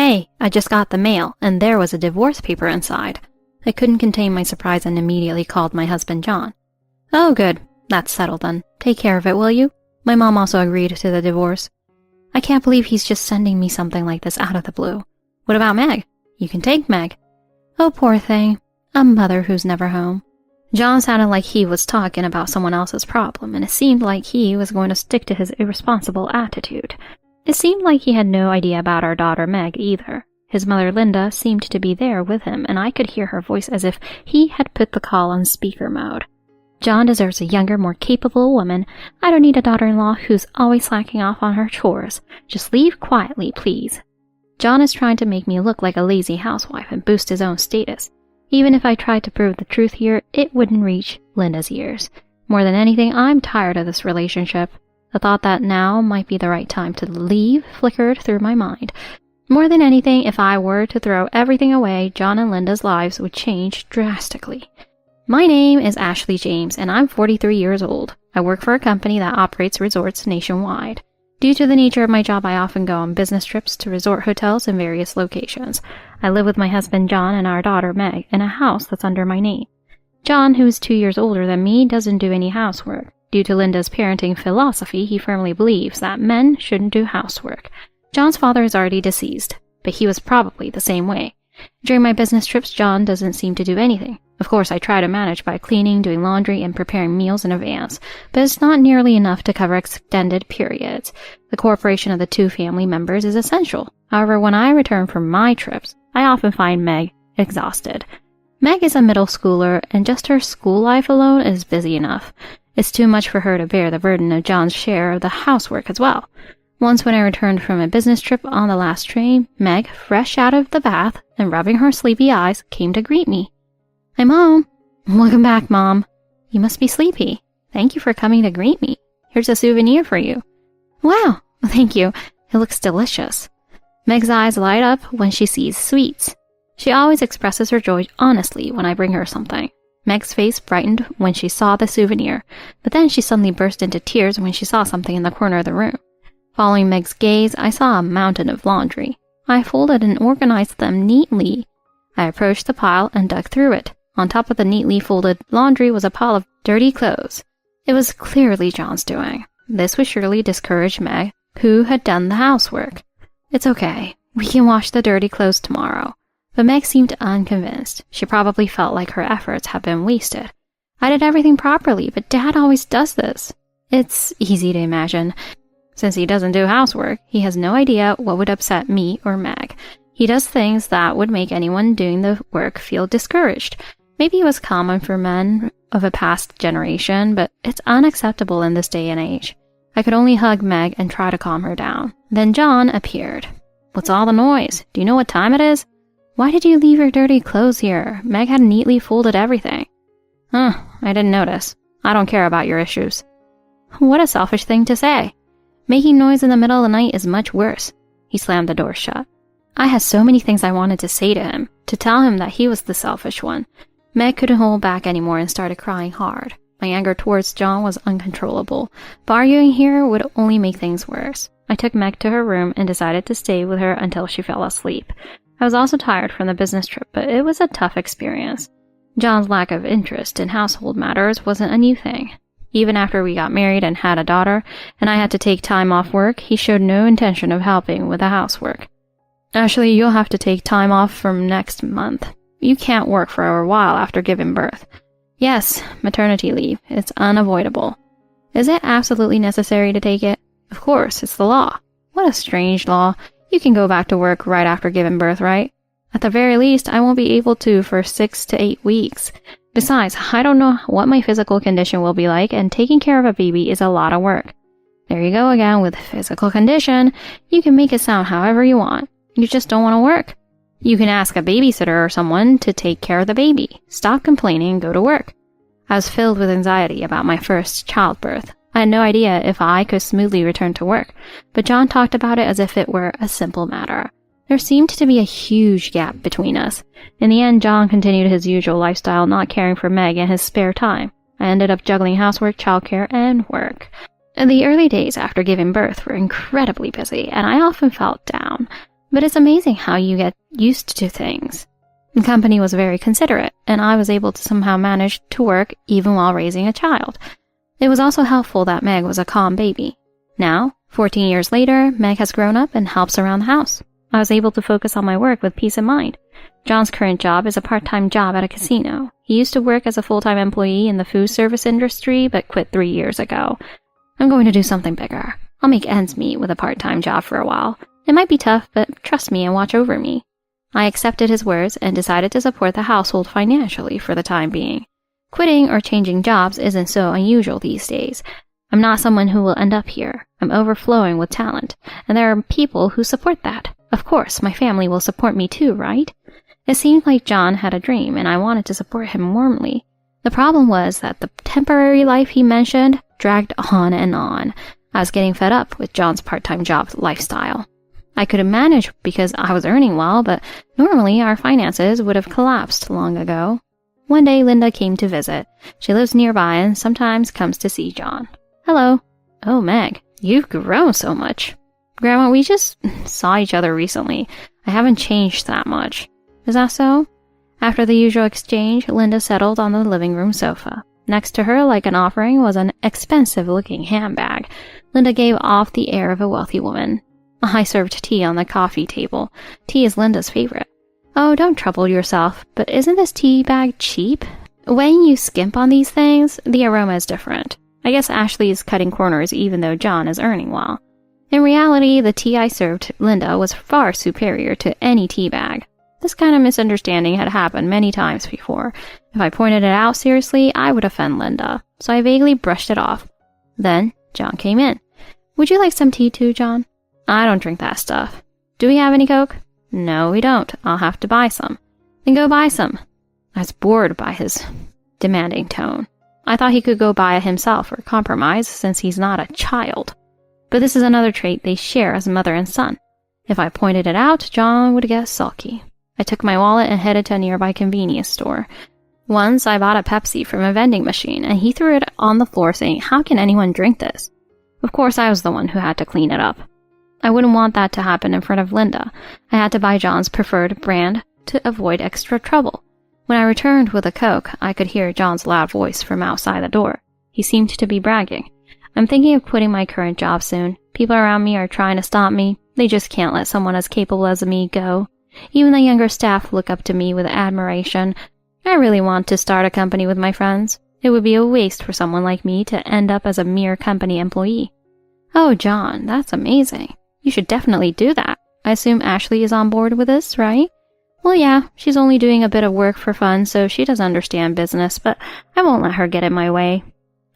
Hey, I just got the mail, and there was a divorce paper inside. I couldn't contain my surprise and immediately called my husband John. Oh, good. That's settled then. Take care of it, will you? My mom also agreed to the divorce. I can't believe he's just sending me something like this out of the blue. What about Meg? You can take Meg. Oh, poor thing. A mother who's never home. John sounded like he was talking about someone else's problem, and it seemed like he was going to stick to his irresponsible attitude. It seemed like he had no idea about our daughter Meg either. His mother Linda seemed to be there with him, and I could hear her voice as if he had put the call on speaker mode. John deserves a younger, more capable woman. I don't need a daughter-in-law who's always slacking off on her chores. Just leave quietly, please. John is trying to make me look like a lazy housewife and boost his own status. Even if I tried to prove the truth here, it wouldn't reach Linda's ears. More than anything, I'm tired of this relationship. The thought that now might be the right time to leave flickered through my mind. More than anything, if I were to throw everything away, John and Linda's lives would change drastically. My name is Ashley James, and I'm 43 years old. I work for a company that operates resorts nationwide. Due to the nature of my job, I often go on business trips to resort hotels in various locations. I live with my husband John and our daughter Meg in a house that's under my name. John, who is 2 years older than me, doesn't do any housework. Due to Linda's parenting philosophy, he firmly believes that men shouldn't do housework. John's father is already deceased, but he was probably the same way. During my business trips, John doesn't seem to do anything. Of course, I try to manage by cleaning, doing laundry, and preparing meals in advance, but it's not nearly enough to cover extended periods. The cooperation of the two family members is essential. However, when I return from my trips, I often find Meg exhausted. Meg is a middle schooler, and just her school life alone is busy enough. It's too much for her to bear the burden of John's share of the housework as well. Once when I returned from a business trip on the last train, Meg, fresh out of the bath and rubbing her sleepy eyes, came to greet me. I'm home. Welcome back, Mom. You must be sleepy. Thank you for coming to greet me. Here's a souvenir for you. Wow, thank you. It looks delicious. Meg's eyes light up when she sees sweets. She always expresses her joy honestly when I bring her something. Meg's face brightened when she saw the souvenir, but then she suddenly burst into tears when she saw something in the corner of the room. Following Meg's gaze, I saw a mountain of laundry. I folded and organized them neatly. I approached the pile and dug through it. On top of the neatly folded laundry was a pile of dirty clothes. It was clearly John's doing. This would surely discourage Meg, who had done the housework. It's okay. We can wash the dirty clothes tomorrow. But Meg seemed unconvinced. She probably felt like her efforts had been wasted. I did everything properly, but Dad always does this. It's easy to imagine. Since he doesn't do housework, he has no idea what would upset me or Meg. He does things that would make anyone doing the work feel discouraged. Maybe it was common for men of a past generation, but it's unacceptable in this day and age. I could only hug Meg and try to calm her down. Then John appeared. What's all the noise? Do you know what time it is? Why did you leave your dirty clothes here? Meg had neatly folded everything. I didn't notice. I don't care about your issues. What a selfish thing to say. Making noise in the middle of the night is much worse. He slammed the door shut. I had so many things I wanted to say to him, to tell him that he was the selfish one. Meg couldn't hold back anymore and started crying hard. My anger towards John was uncontrollable, but arguing here would only make things worse. I took Meg to her room and decided to stay with her until she fell asleep. I was also tired from the business trip, but it was a tough experience. John's lack of interest in household matters wasn't a new thing. Even after we got married and had a daughter, and I had to take time off work, he showed no intention of helping with the housework. Ashley, you'll have to take time off from next month. You can't work for a while after giving birth. Yes, maternity leave. It's unavoidable. Is it absolutely necessary to take it? Of course, it's the law. What a strange law. You can go back to work right after giving birth, right? At the very least, I won't be able to for 6 to 8 weeks. Besides, I don't know what my physical condition will be like, and taking care of a baby is a lot of work. There you go again with physical condition. You can make it sound however you want. You just don't want to work. You can ask a babysitter or someone to take care of the baby. Stop complaining and go to work. I was filled with anxiety about my first childbirth. I had no idea if I could smoothly return to work, but John talked about it as if it were a simple matter. There seemed to be a huge gap between us. In the end, John continued his usual lifestyle, not caring for Meg in his spare time. I ended up juggling housework, childcare, and work. The early days after giving birth were incredibly busy, and I often felt down. But it's amazing how you get used to things. The company was very considerate, and I was able to somehow manage to work even while raising a child. It was also helpful that Meg was a calm baby. Now, 14 years later, Meg has grown up and helps around the house. I was able to focus on my work with peace of mind. John's current job is a part-time job at a casino. He used to work as a full-time employee in the food service industry, but quit 3 years ago. I'm going to do something bigger. I'll make ends meet with a part-time job for a while. It might be tough, but trust me and watch over me. I accepted his words and decided to support the household financially for the time being. Quitting or changing jobs isn't so unusual these days. I'm not someone who will end up here. I'm overflowing with talent, and there are people who support that. Of course, my family will support me too, right? It seemed like John had a dream, and I wanted to support him warmly. The problem was that the temporary life he mentioned dragged on and on. I was getting fed up with John's part-time job lifestyle. I couldn't manage because I was earning well, but normally our finances would have collapsed long ago. One day, Linda came to visit. She lives nearby and sometimes comes to see John. Hello. Oh, Meg, you've grown so much. Grandma, we just saw each other recently. I haven't changed that much. Is that so? After the usual exchange, Linda settled on the living room sofa. Next to her, like an offering, was an expensive-looking handbag. Linda gave off the air of a wealthy woman. I served tea on the coffee table. Tea is Linda's favorite. Oh, don't trouble yourself, but isn't this tea bag cheap? When you skimp on these things, the aroma is different. I guess Ashley is cutting corners even though John is earning well. In reality, the tea I served Linda was far superior to any tea bag. This kind of misunderstanding had happened many times before. If I pointed it out seriously, I would offend Linda, so I vaguely brushed it off. Then, John came in. Would you like some tea too, John? I don't drink that stuff. Do we have any Coke? No, we don't. I'll have to buy some. Then go buy some. I was bored by his demanding tone. I thought he could go buy it himself or compromise since he's not a child. But this is another trait they share as mother and son. If I pointed it out, John would get sulky. I took my wallet and headed to a nearby convenience store. Once I bought a Pepsi from a vending machine and he threw it on the floor saying, "How can anyone drink this?" Of course, I was the one who had to clean it up. I wouldn't want that to happen in front of Linda. I had to buy John's preferred brand to avoid extra trouble. When I returned with a Coke, I could hear John's loud voice from outside the door. He seemed to be bragging. I'm thinking of quitting my current job soon. People around me are trying to stop me. They just can't let someone as capable as me go. Even the younger staff look up to me with admiration. I really want to start a company with my friends. It would be a waste for someone like me to end up as a mere company employee. Oh, John, that's amazing. You should definitely do that. I assume Ashley is on board with this, right? Well, yeah, she's only doing a bit of work for fun, so she doesn't understand business, but I won't let her get in my way.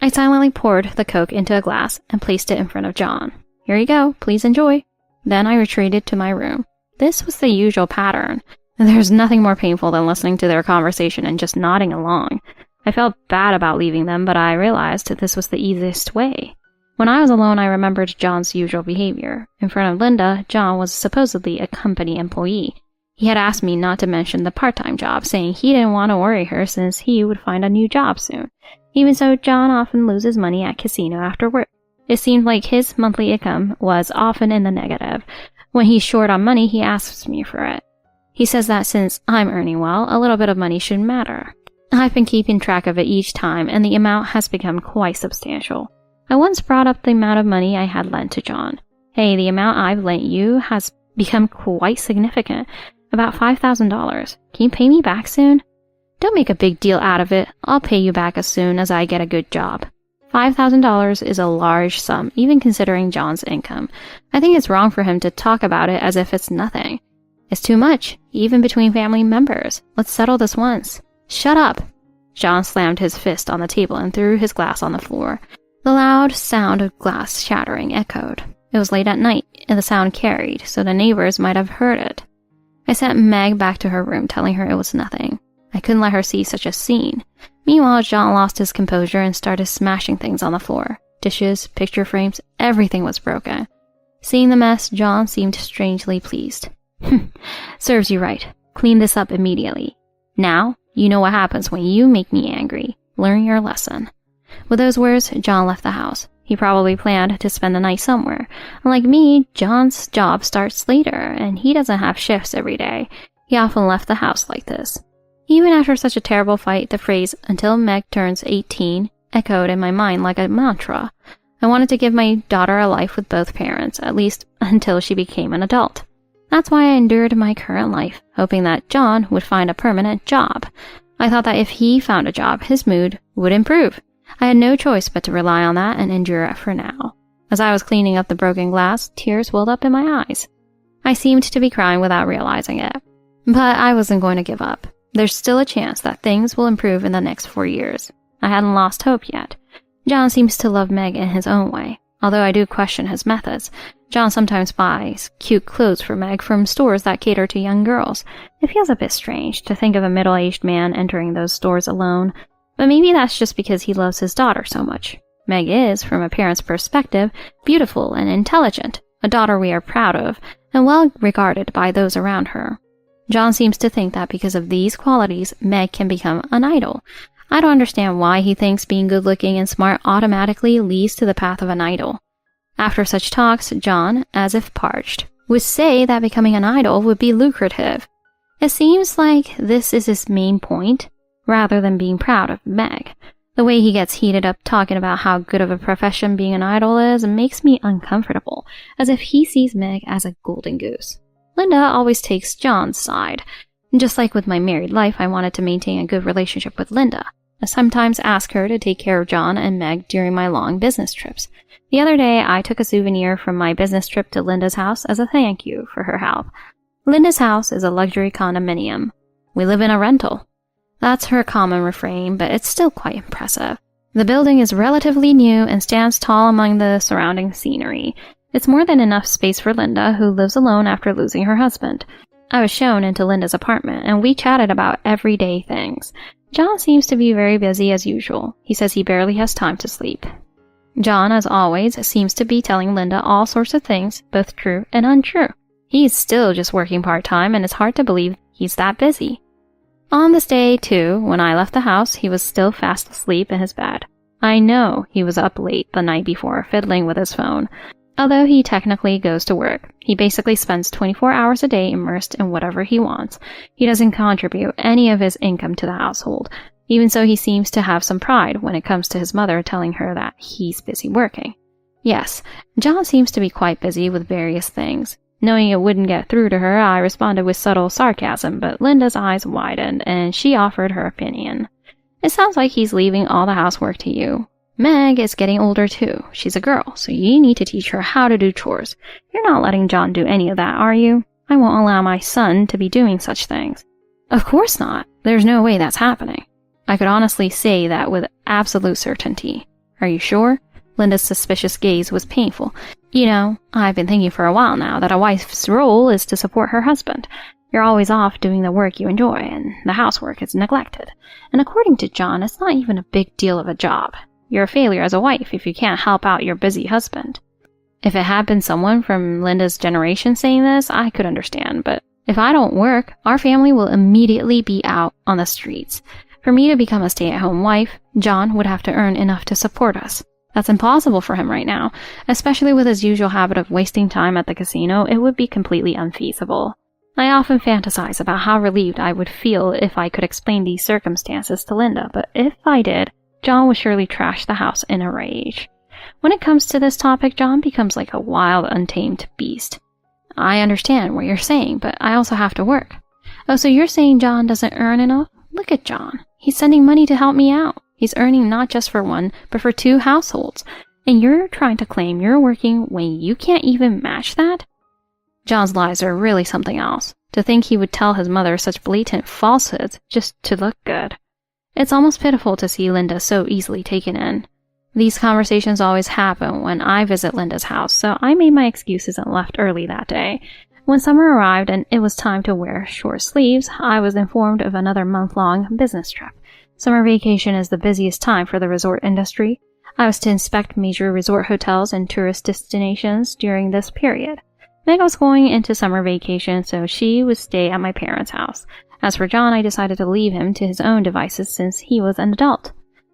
I silently poured the Coke into a glass and placed it in front of John. Here you go, please enjoy. Then I retreated to my room. This was the usual pattern. There's nothing more painful than listening to their conversation and just nodding along. I felt bad about leaving them, but I realized that this was the easiest way. When I was alone, I remembered John's usual behavior. In front of Linda, John was supposedly a company employee. He had asked me not to mention the part-time job, saying he didn't want to worry her since he would find a new job soon. Even so, John often loses money at casino after work. It seemed like his monthly income was often in the negative. When he's short on money, he asks me for it. He says that since I'm earning well, a little bit of money shouldn't matter. I've been keeping track of it each time, and the amount has become quite substantial. I once brought up the amount of money I had lent to John. Hey, the amount I've lent you has become quite significant. About $5,000. Can you pay me back soon? Don't make a big deal out of it. I'll pay you back as soon as I get a good job. $5,000 is a large sum, even considering John's income. I think it's wrong for him to talk about it as if it's nothing. It's too much, even between family members. Let's settle this once. Shut up! John slammed his fist on the table and threw his glass on the floor. The loud sound of glass shattering echoed. It was late at night, and the sound carried, so the neighbors might have heard it. I sent Meg back to her room, telling her it was nothing. I couldn't let her see such a scene. Meanwhile, John lost his composure and started smashing things on the floor. Dishes, picture frames, everything was broken. Seeing the mess, John seemed strangely pleased. Serves you right. Clean this up immediately. Now, you know what happens when you make me angry. Learn your lesson. With those words, John left the house. He probably planned to spend the night somewhere. Like me, John's job starts later, and he doesn't have shifts every day. He often left the house like this. Even after such a terrible fight, the phrase, "until Meg turns 18, echoed in my mind like a mantra. I wanted to give my daughter a life with both parents, at least until she became an adult. That's why I endured my current life, hoping that John would find a permanent job. I thought that if he found a job, his mood would improve. I had no choice but to rely on that and endure it for now. As I was cleaning up the broken glass, tears welled up in my eyes. I seemed to be crying without realizing it. But I wasn't going to give up. There's still a chance that things will improve in the next 4 years. I hadn't lost hope yet. John seems to love Meg in his own way, although I do question his methods. John sometimes buys cute clothes for Meg from stores that cater to young girls. It feels a bit strange to think of a middle-aged man entering those stores alone, but maybe that's just because he loves his daughter so much. Meg is, from a parent's perspective, beautiful and intelligent, a daughter we are proud of, and well regarded by those around her. John seems to think that because of these qualities, Meg can become an idol. I don't understand why he thinks being good-looking and smart automatically leads to the path of an idol. After such talks, John, as if parched, would say that becoming an idol would be lucrative. It seems like this is his main point, rather than being proud of Meg. The way he gets heated up talking about how good of a profession being an idol is makes me uncomfortable, as if he sees Meg as a golden goose. Linda always takes John's side. Just like with my married life, I wanted to maintain a good relationship with Linda. I sometimes ask her to take care of John and Meg during my long business trips. The other day, I took a souvenir from my business trip to Linda's house as a thank you for her help. Linda's house is a luxury condominium. We live in a rental. That's her common refrain, but it's still quite impressive. The building is relatively new and stands tall among the surrounding scenery. It's more than enough space for Linda, who lives alone after losing her husband. I was shown into Linda's apartment, and we chatted about everyday things. John seems to be very busy as usual. He says he barely has time to sleep. John, as always, seems to be telling Linda all sorts of things, both true and untrue. He's still just working part-time, and it's hard to believe he's that busy. On this day, too, when I left the house, he was still fast asleep in his bed. I know he was up late the night before, fiddling with his phone. Although he technically goes to work, he basically spends 24 hours a day immersed in whatever he wants. He doesn't contribute any of his income to the household. Even so, he seems to have some pride when it comes to his mother telling her that he's busy working. Yes, John seems to be quite busy with various things. Knowing it wouldn't get through to her, I responded with subtle sarcasm, but Linda's eyes widened, and she offered her opinion. It sounds like he's leaving all the housework to you. Meg is getting older too. She's a girl, so you need to teach her how to do chores. You're not letting John do any of that, are you? I won't allow my son to be doing such things. Of course not. There's no way that's happening. I could honestly say that with absolute certainty. Are you sure? Linda's suspicious gaze was painful. You know, I've been thinking for a while now that a wife's role is to support her husband. You're always off doing the work you enjoy, and the housework is neglected. And according to John, it's not even a big deal of a job. You're a failure as a wife if you can't help out your busy husband. If it had been someone from Linda's generation saying this, I could understand, but if I don't work, our family will immediately be out on the streets. For me to become a stay-at-home wife, John would have to earn enough to support us. That's impossible for him right now, especially with his usual habit of wasting time at the casino. It would be completely unfeasible. I often fantasize about how relieved I would feel if I could explain these circumstances to Linda, but if I did, John would surely trash the house in a rage. When it comes to this topic, John becomes like a wild, untamed beast. I understand what you're saying, but I also have to work. Oh, so you're saying John doesn't earn enough? Look at John. He's sending money to help me out. He's earning not just for one, but for 2 households. And you're trying to claim you're working when you can't even match that? John's lies are really something else. To think he would tell his mother such blatant falsehoods just to look good. It's almost pitiful to see Linda so easily taken in. These conversations always happen when I visit Linda's house, so I made my excuses and left early that day. When summer arrived and it was time to wear short sleeves, I was informed of another month-long business trip. Summer vacation is the busiest time for the resort industry. I was to inspect major resort hotels and tourist destinations during this period. Meg was going into summer vacation, so she would stay at my parents' house. As for John, I decided to leave him to his own devices since he was an adult.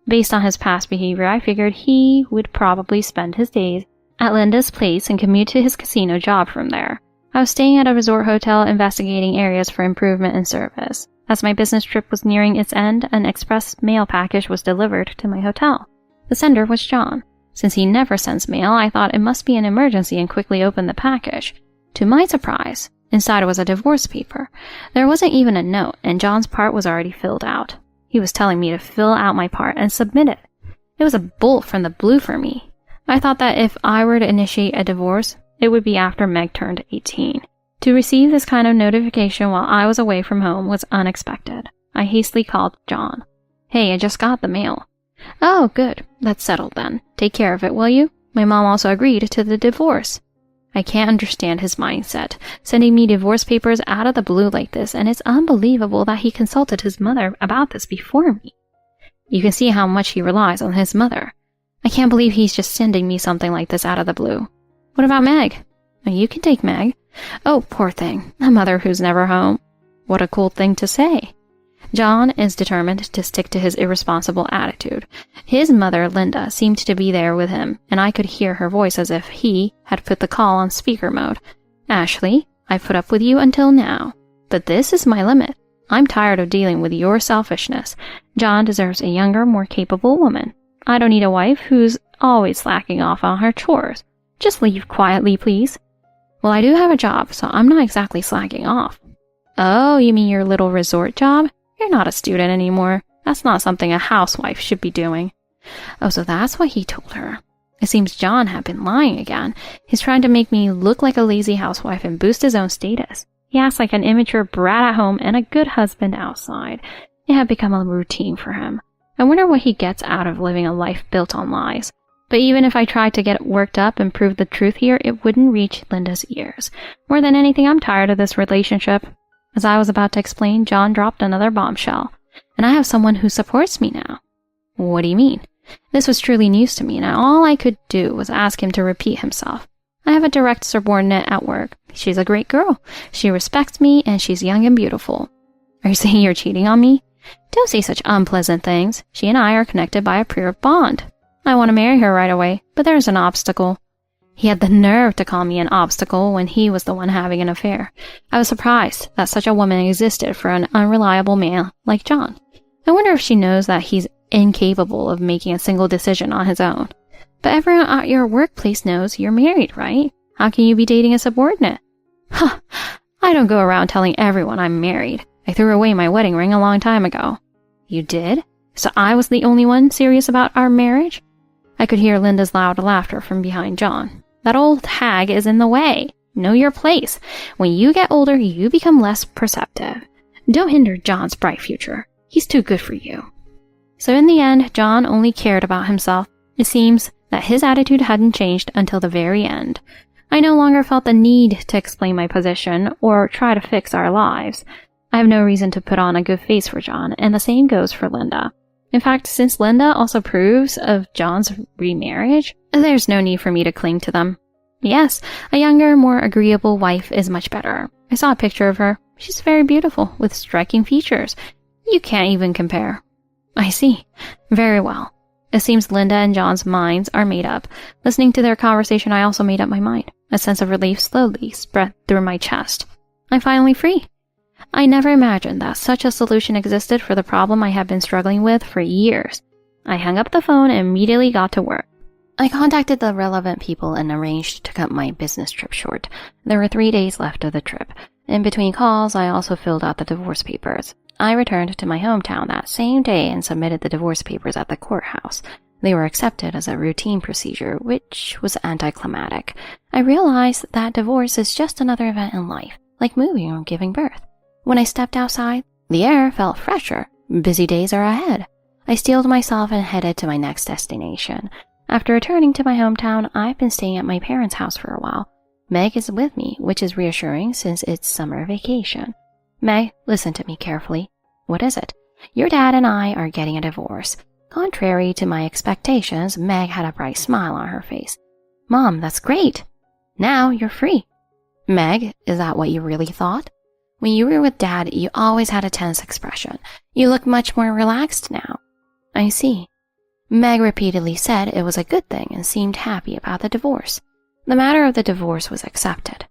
Based on his past behavior, I figured he would probably spend his days at Linda's place and commute to his casino job from there. I was staying at a resort hotel investigating areas for improvement in service. As my business trip was nearing its end, an express mail package was delivered to my hotel. The sender was John. Since he never sends mail, I thought it must be an emergency and quickly opened the package. To my surprise, inside was a divorce paper. There wasn't even a note, and John's part was already filled out. He was telling me to fill out my part and submit it. It was a bolt from the blue for me. I thought that if I were to initiate a divorce, it would be after Meg turned 18. To receive this kind of notification while I was away from home was unexpected. I hastily called John. "Hey, I just got the mail." "Oh, good. That's settled then. Take care of it, will you? My mom also agreed to the divorce." I can't understand his mindset, sending me divorce papers out of the blue like this, and it's unbelievable that he consulted his mother about this before me. You can see how much he relies on his mother. I can't believe he's just sending me something like this out of the blue. What about Meg? You can take Meg. Oh, poor thing. A mother who's never home. What a cool thing to say. John is determined to stick to his irresponsible attitude. His mother, Linda, seemed to be there with him, and I could hear her voice as if he had put the call on speaker mode. "Ashley, I've put up with you until now, but this is my limit. I'm tired of dealing with your selfishness. John deserves a younger, more capable woman. I don't need a wife who's always slacking off on her chores. Just leave quietly, please." "Well, I do have a job, so I'm not exactly slacking off." "Oh, you mean your little resort job? You're not a student anymore. That's not something a housewife should be doing." Oh, so that's what he told her. It seems John had been lying again. He's trying to make me look like a lazy housewife and boost his own status. He acts like an immature brat at home and a good husband outside. It had become a routine for him. I wonder what he gets out of living a life built on lies. But even if I tried to get worked up and prove the truth here, it wouldn't reach Linda's ears. More than anything, I'm tired of this relationship. As I was about to explain, John dropped another bombshell. "And I have someone who supports me now." "What do you mean?" This was truly news to me, and all I could do was ask him to repeat himself. "I have a direct subordinate at work. She's a great girl. She respects me, and she's young and beautiful." "Are you saying you're cheating on me?" "Don't say such unpleasant things. She and I are connected by a pure bond. I want to marry her right away, but there's an obstacle." He had the nerve to call me an obstacle when he was the one having an affair. I was surprised that such a woman existed for an unreliable man like John. I wonder if she knows that he's incapable of making a single decision on his own. "But everyone at your workplace knows you're married, right? How can you be dating a subordinate?" "Huh, I don't go around telling everyone I'm married. I threw away my wedding ring a long time ago." "You did? So I was the only one serious about our marriage?" I could hear Linda's loud laughter from behind John. "That old hag is in the way. Know your place. When you get older, you become less perceptive. Don't hinder John's bright future. He's too good for you." So in the end, John only cared about himself. It seems that his attitude hadn't changed until the very end. I no longer felt the need to explain my position or try to fix our lives. I have no reason to put on a good face for John, and the same goes for Linda. In fact, since Linda also approves of John's remarriage, there's no need for me to cling to them. Yes, a younger, more agreeable wife is much better. I saw a picture of her. She's very beautiful, with striking features. You can't even compare. I see. Very well. It seems Linda and John's minds are made up. Listening to their conversation, I also made up my mind. A sense of relief slowly spread through my chest. I'm finally free. I never imagined that such a solution existed for the problem I had been struggling with for years. I hung up the phone and immediately got to work. I contacted the relevant people and arranged to cut my business trip short. There were 3 days left of the trip. In between calls, I also filled out the divorce papers. I returned to my hometown that same day and submitted the divorce papers at the courthouse. They were accepted as a routine procedure, which was anticlimactic. I realized that divorce is just another event in life, like moving or giving birth. When I stepped outside, the air felt fresher. Busy days are ahead. I steeled myself and headed to my next destination. After returning to my hometown, I've been staying at my parents' house for a while. Meg is with me, which is reassuring since it's summer vacation. Meg, listen to me carefully. What is it? Your dad and I are getting a divorce. Contrary to my expectations, Meg had a bright smile on her face. Mom, that's great. Now you're free. Meg, is that what you really thought? When you were with Dad, you always had a tense expression. You look much more relaxed now. I see. Meg repeatedly said it was a good thing and seemed happy about the divorce. The matter of the divorce was accepted.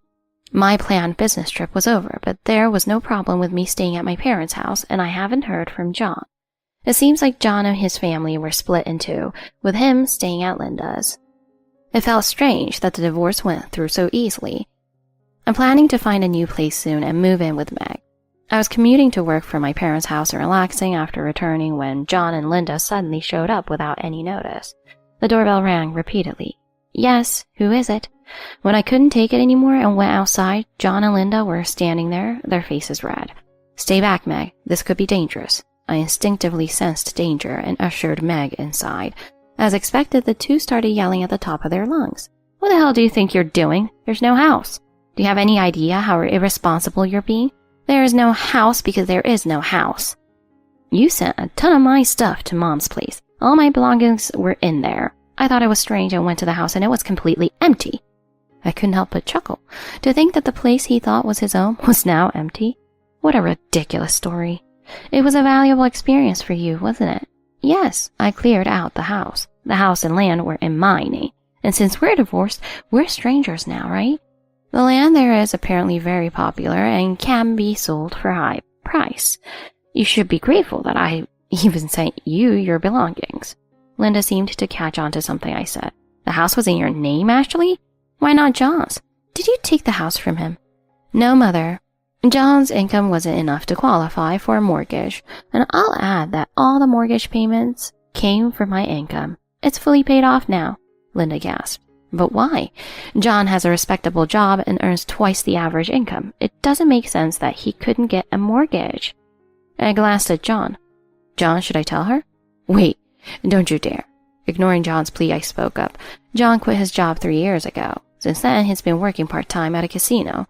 My planned business trip was over, but there was no problem with me staying at my parents' house, and I haven't heard from John. It seems like John and his family were split in two, with him staying at Linda's. It felt strange that the divorce went through so easily. I'm planning to find a new place soon and move in with Meg. I was commuting to work from my parents' house and relaxing after returning when John and Linda suddenly showed up without any notice. The doorbell rang repeatedly. Yes, who is it? When I couldn't take it anymore and went outside, John and Linda were standing there, their faces red. Stay back, Meg. This could be dangerous. I instinctively sensed danger and ushered Meg inside. As expected, the two started yelling at the top of their lungs. What the hell do you think you're doing? There's no house. Do you have any idea how irresponsible you're being? There is no house because there is no house. You sent a ton of my stuff to Mom's place. All my belongings were in there. I thought it was strange and went to the house and it was completely empty. I couldn't help but chuckle. To think that the place he thought was his own was now empty. What a ridiculous story. It was a valuable experience for you, wasn't it? Yes, I cleared out the house. The house and land were in my name. And since we're divorced, we're strangers now, right? The land there is apparently very popular and can be sold for a high price. You should be grateful that I even sent you your belongings. Linda seemed to catch on to something I said. The house was in your name, Ashley? Why not John's? Did you take the house from him? No, Mother. John's income wasn't enough to qualify for a mortgage, and I'll add that all the mortgage payments came from my income. It's fully paid off now, Linda gasped. But why? John has a respectable job and earns twice the average income. It doesn't make sense that he couldn't get a mortgage. I glanced at John. John, should I tell her? Wait, don't you dare. Ignoring John's plea, I spoke up. John quit his job 3 years ago. Since then, he's been working part-time at a casino.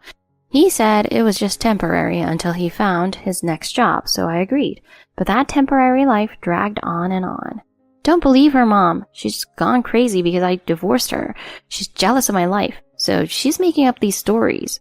He said it was just temporary until he found his next job, so I agreed. But that temporary life dragged on and on. Don't believe her, Mom. She's gone crazy because I divorced her. She's jealous of my life, so she's making up these stories.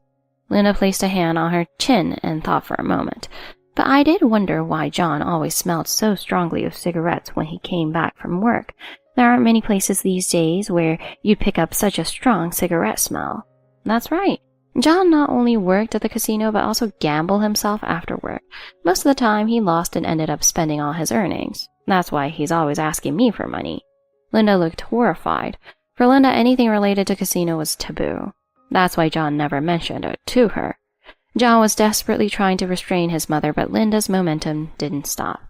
Linda placed a hand on her chin and thought for a moment. But I did wonder why John always smelled so strongly of cigarettes when he came back from work. There aren't many places these days where you'd pick up such a strong cigarette smell. That's right. John not only worked at the casino but also gambled himself after work. Most of the time he lost and ended up spending all his earnings. That's why he's always asking me for money. Linda looked horrified. For Linda, anything related to casino was taboo. That's why John never mentioned it to her. John was desperately trying to restrain his mother, but Linda's momentum didn't stop.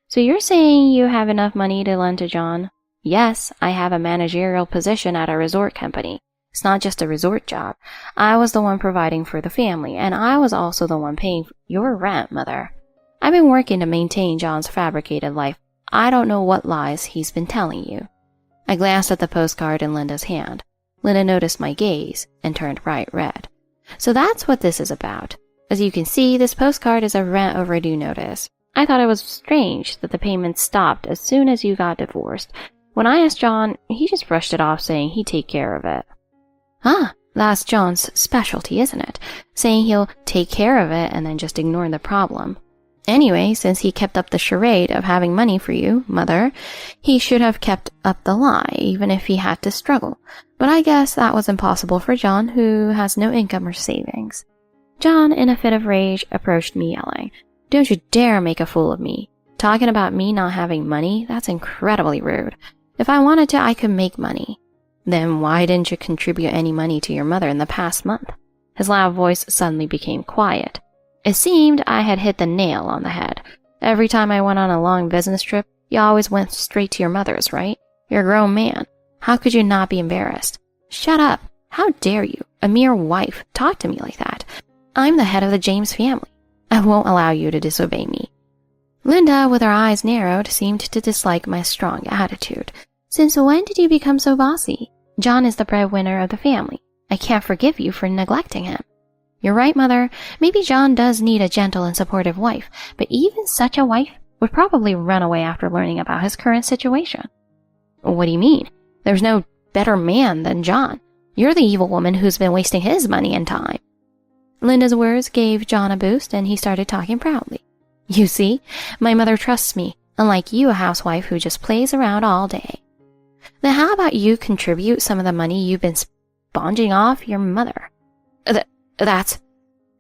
So you're saying you have enough money to lend to John? Yes, I have a managerial position at a resort company. It's not just a resort job. I was the one providing for the family, and I was also the one paying your rent, Mother. I've been working to maintain John's fabricated life. I don't know what lies he's been telling you. I glanced at the postcard in Linda's hand. Linda noticed my gaze and turned bright red. So that's what this is about. As you can see, this postcard is a rent overdue notice. I thought it was strange that the payments stopped as soon as you got divorced. When I asked John, he just brushed it off, saying he'd take care of it. Ah, that's John's specialty, isn't it? Saying he'll take care of it and then just ignore the problem. Anyway, since he kept up the charade of having money for you, Mother, he should have kept up the lie, even if he had to struggle. But I guess that was impossible for John, who has no income or savings. John, in a fit of rage, approached me yelling, Don't you dare make a fool of me. Talking about me not having money, that's incredibly rude. If I wanted to, I could make money. Then why didn't you contribute any money to your mother in the past month? His loud voice suddenly became quiet. It seemed I had hit the nail on the head. Every time I went on a long business trip, you always went straight to your mother's, right? You're a grown man. How could you not be embarrassed? Shut up. How dare you, a mere wife, talk to me like that? I'm the head of the James family. I won't allow you to disobey me. Linda, with her eyes narrowed, seemed to dislike my strong attitude. Since when did you become so bossy? John is the breadwinner of the family. I can't forgive you for neglecting him. You're right, Mother. Maybe John does need a gentle and supportive wife, but even such a wife would probably run away after learning about his current situation. What do you mean? There's no better man than John. You're the evil woman who's been wasting his money and time. Linda's words gave John a boost, and he started talking proudly. You see, my mother trusts me. unlike you, a housewife who just plays around all day. Then how about you contribute some of the money you've been sponging off your mother? That's...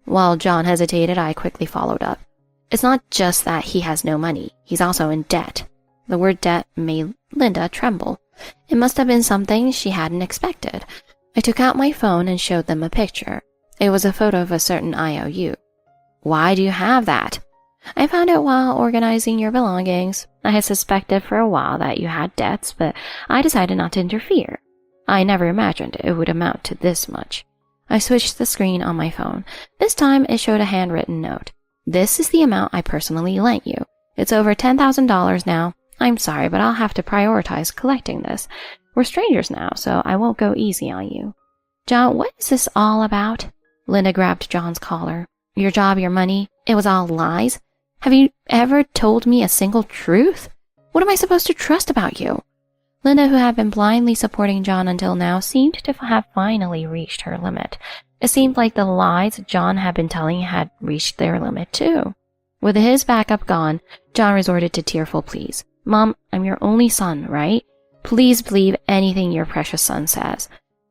While John hesitated, I quickly followed up. It's not just that he has no money, he's also in debt. The word debt made Linda tremble. It must have been something she hadn't expected. I took out my phone and showed them a picture. It was a photo of a certain IOU. Why do you have that? I found it while organizing your belongings. I had suspected for a while that you had debts, but I decided not to interfere. I never imagined it would amount to this much. I switched the screen on my phone. This time it showed a handwritten note. This is the amount I personally lent you. It's over $10,000 now. I'm sorry, but I'll have to prioritize collecting this. We're strangers now, so I won't go easy on you. John, what is this all about? Linda grabbed John's collar. Your job, your money, it was all lies? Have you ever told me a single truth? What am I supposed to trust about you? Linda, who had been blindly supporting John until now, seemed to have finally reached her limit. It seemed like the lies John had been telling had reached their limit too. With his backup gone, John resorted to tearful pleas. Mom, I'm your only son, right? Please believe anything your precious son says.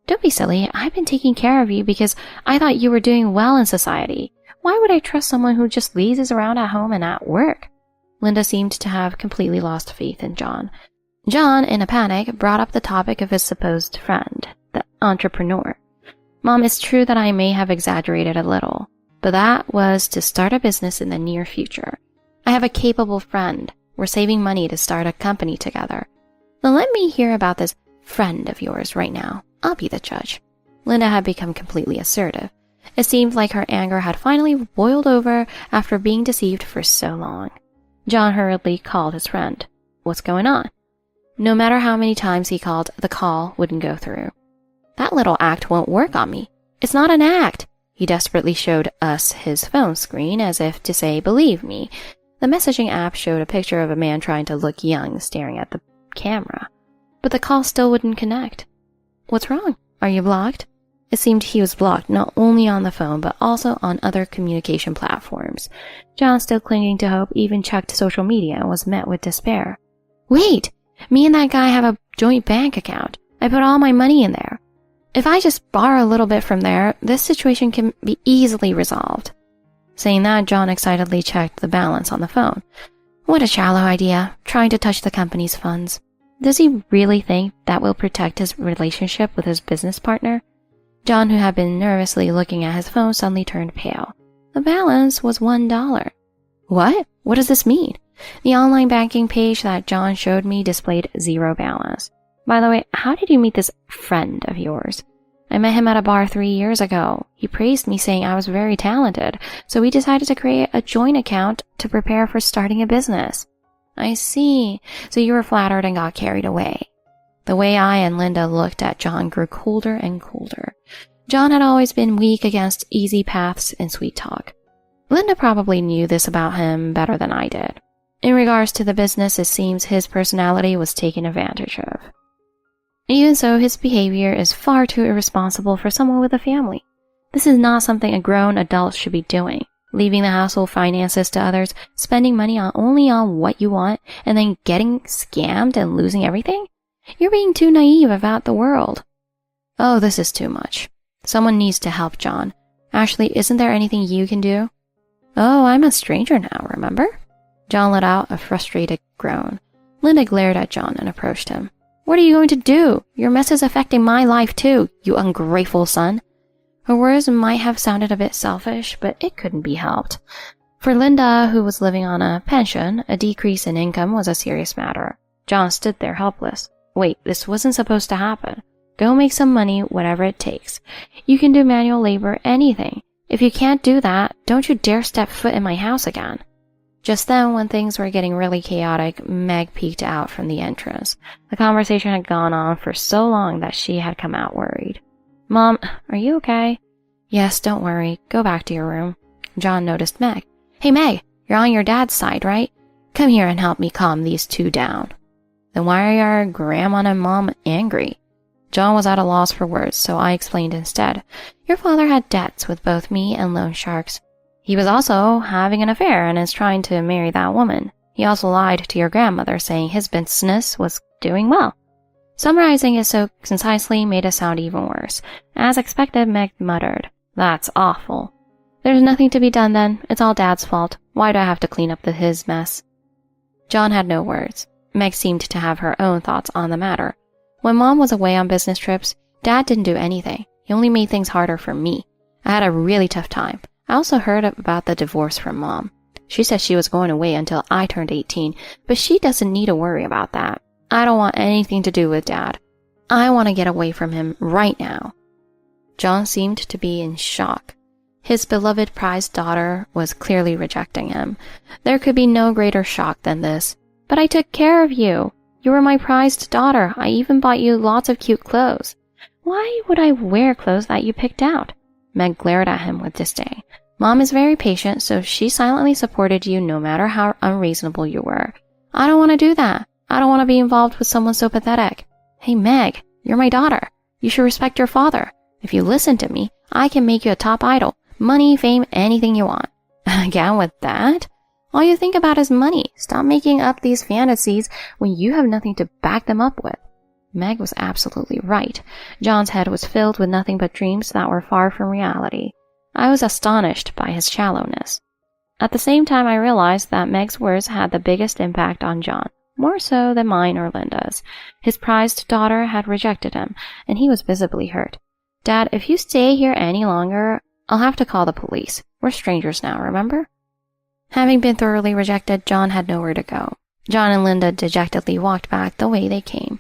Don't be silly. I've been taking care of you because I thought you were doing well in society. Why would I trust someone who just lazes around at home and at work? Linda seemed to have completely lost faith in John. John, in a panic, brought up the topic of his supposed friend, the entrepreneur. Mom, it's true that I may have exaggerated a little, but that was to start a business in the near future. I have a capable friend. We're saving money to start a company together. Now let me hear about this friend of yours right now. I'll be the judge. Linda had become completely assertive. It seemed like her anger had finally boiled over after being deceived for so long. John hurriedly called his friend. What's going on? No matter how many times he called, the call wouldn't go through. That little act won't work on me. It's not an act. He desperately showed us his phone screen as if to say, believe me. The messaging app showed a picture of a man trying to look young staring at the camera. But the call still wouldn't connect. What's wrong? Are you blocked? It seemed he was blocked not only on the phone but also on other communication platforms. John, still clinging to hope, even checked social media and was met with despair. Wait! Me and that guy have a joint bank account. I put all my money in there. If I just borrow a little bit from there, this situation can be easily resolved. Saying that, John excitedly checked the balance on the phone. What a shallow idea, trying to touch the company's funds. Does he really think that will protect his relationship with his business partner? John, who had been nervously looking at his phone, suddenly turned pale. The balance was $1. What? What does this mean? The online banking page that John showed me displayed 0 balance. By the way, how did you meet this friend of yours? I met him at a bar 3 years ago. He praised me, saying I was very talented, so we decided to create a joint account to prepare for starting a business. I see. So you were flattered and got carried away. The way I and Linda looked at John grew colder and colder. John had always been weak against easy paths and sweet talk. Linda probably knew this about him better than I did. In regards to the business, it seems his personality was taken advantage of. Even so, his behavior is far too irresponsible for someone with a family. This is not something a grown adult should be doing. Leaving the household finances to others, spending money only on what you want, and then getting scammed and losing everything? You're being too naive about the world. Oh, this is too much. Someone needs to help John. Ashley, isn't there anything you can do? Oh, I'm a stranger now, remember? John let out a frustrated groan. Linda glared at John and approached him. What are you going to do? Your mess is affecting my life too, you ungrateful son. Her words might have sounded a bit selfish, but it couldn't be helped. For Linda, who was living on a pension, a decrease in income was a serious matter. John stood there helpless. Wait, this wasn't supposed to happen. Go make some money, whatever it takes. You can do manual labor, anything. If you can't do that, don't you dare step foot in my house again. Just then, when things were getting really chaotic, Meg peeked out from the entrance. The conversation had gone on for so long that she had come out worried. Mom, are you okay? Yes, don't worry. Go back to your room. John noticed Meg. Hey, Meg, you're on your dad's side, right? Come here and help me calm these two down. Then why are your grandma and mom angry? John was at a loss for words, so I explained instead. Your father had debts with both me and loan sharks. He was also having an affair and is trying to marry that woman. He also lied to your grandmother, saying his business was doing well. Summarizing it so concisely made it sound even worse. As expected, Meg muttered, "That's awful." "There's nothing to be done then. It's all Dad's fault. Why do I have to clean up his mess?" John had no words. Meg seemed to have her own thoughts on the matter. When Mom was away on business trips, Dad didn't do anything. He only made things harder for me. I had a really tough time. I also heard about the divorce from Mom. She said she was going to wait until I turned 18, but she doesn't need to worry about that. I don't want anything to do with Dad. I want to get away from him right now. John seemed to be in shock. His beloved prized daughter was clearly rejecting him. There could be no greater shock than this. "But I took care of you. You were my prized daughter. I even bought you lots of cute clothes." "Why would I wear clothes that you picked out?" Meg glared at him with disdain. "Mom is very patient, so she silently supported you no matter how unreasonable you were. I don't want to do that. I don't want to be involved with someone so pathetic. Hey, Meg, you're my daughter. You should respect your father. If you listen to me, I can make you a top idol. Money, fame, anything you want." "Again with that? All you think about is money. Stop making up these fantasies when you have nothing to back them up with." Meg was absolutely right. John's head was filled with nothing but dreams that were far from reality. I was astonished by his shallowness. At the same time, I realized that Meg's words had the biggest impact on John, more so than mine or Linda's. His prized daughter had rejected him, and he was visibly hurt. "Dad, if you stay here any longer, I'll have to call the police. We're strangers now, remember?" Having been thoroughly rejected, John had nowhere to go. John and Linda dejectedly walked back the way they came.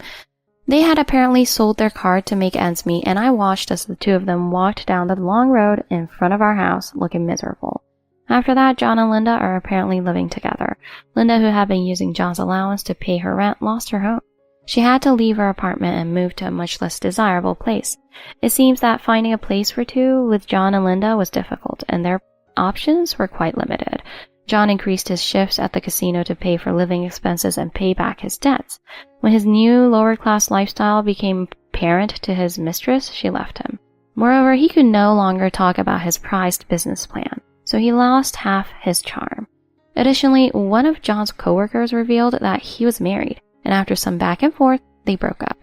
They had apparently sold their car to make ends meet, and I watched as the two of them walked down the long road in front of our house, looking miserable. After that, John and Linda are apparently living together. Linda, who had been using John's allowance to pay her rent, lost her home. She had to leave her apartment and move to a much less desirable place. It seems that finding a place for two with John and Linda was difficult, and their options were quite limited. John increased his shifts at the casino to pay for living expenses and pay back his debts. When his new lower-class lifestyle became apparent to his mistress, she left him. Moreover, he could no longer talk about his prized business plan, so he lost half his charm. Additionally, one of John's coworkers revealed that he was married, and after some back and forth, they broke up.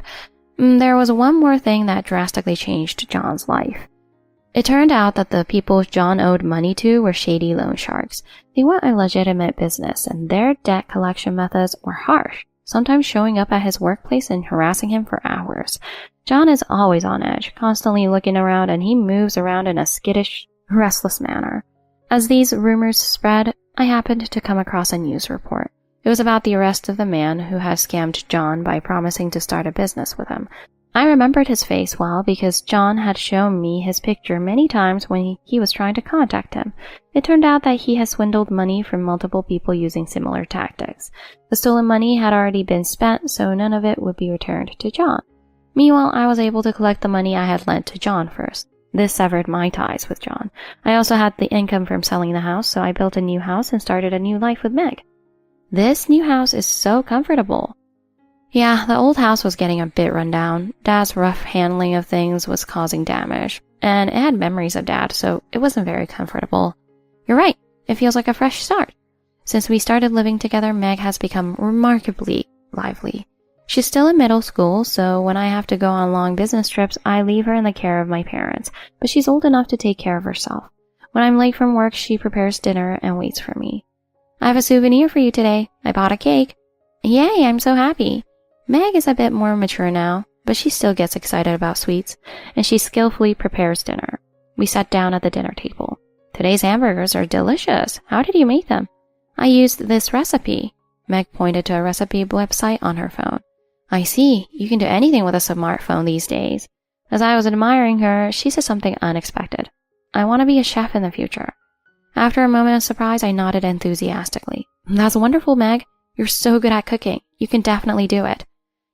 There was one more thing that drastically changed John's life. It turned out that the people John owed money to were shady loan sharks. They weren't a legitimate business, and their debt collection methods were harsh, sometimes showing up at his workplace and harassing him for hours. John is always on edge, constantly looking around, and he moves around in a skittish, restless manner. As these rumors spread, I happened to come across a news report. It was about the arrest of the man who had scammed John by promising to start a business with him. I remembered his face well because John had shown me his picture many times when he was trying to contact him. It turned out that he had swindled money from multiple people using similar tactics. The stolen money had already been spent, so none of it would be returned to John. Meanwhile, I was able to collect the money I had lent to John first. This severed my ties with John. I also had the income from selling the house, so I built a new house and started a new life with Meg. This new house is so comfortable. Yeah, the old house was getting a bit run down. Dad's rough handling of things was causing damage, and it had memories of Dad, so it wasn't very comfortable. You're right, it feels like a fresh start. Since we started living together, Meg has become remarkably lively. She's still in middle school, so when I have to go on long business trips, I leave her in the care of my parents, but she's old enough to take care of herself. When I'm late from work, she prepares dinner and waits for me. I have a souvenir for you today. I bought a cake. Yay, I'm so happy. Meg is a bit more mature now, but she still gets excited about sweets, and she skillfully prepares dinner. We sat down at the dinner table. Today's hamburgers are delicious. How did you make them? I used this recipe. Meg pointed to a recipe website on her phone. I see. You can do anything with a smartphone these days. As I was admiring her, she said something unexpected. I want to be a chef in the future. After a moment of surprise, I nodded enthusiastically. That's wonderful, Meg. You're so good at cooking. You can definitely do it.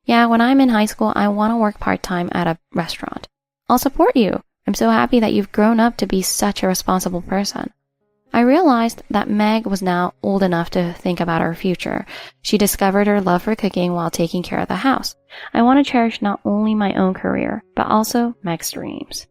Yeah, when I'm in high school, I want to work part-time at a restaurant. I'll support you. I'm so happy that you've grown up to be such a responsible person. I realized that Meg was now old enough to think about her future. She discovered her love for cooking while taking care of the house. I want to cherish not only my own career, but also Meg's dreams.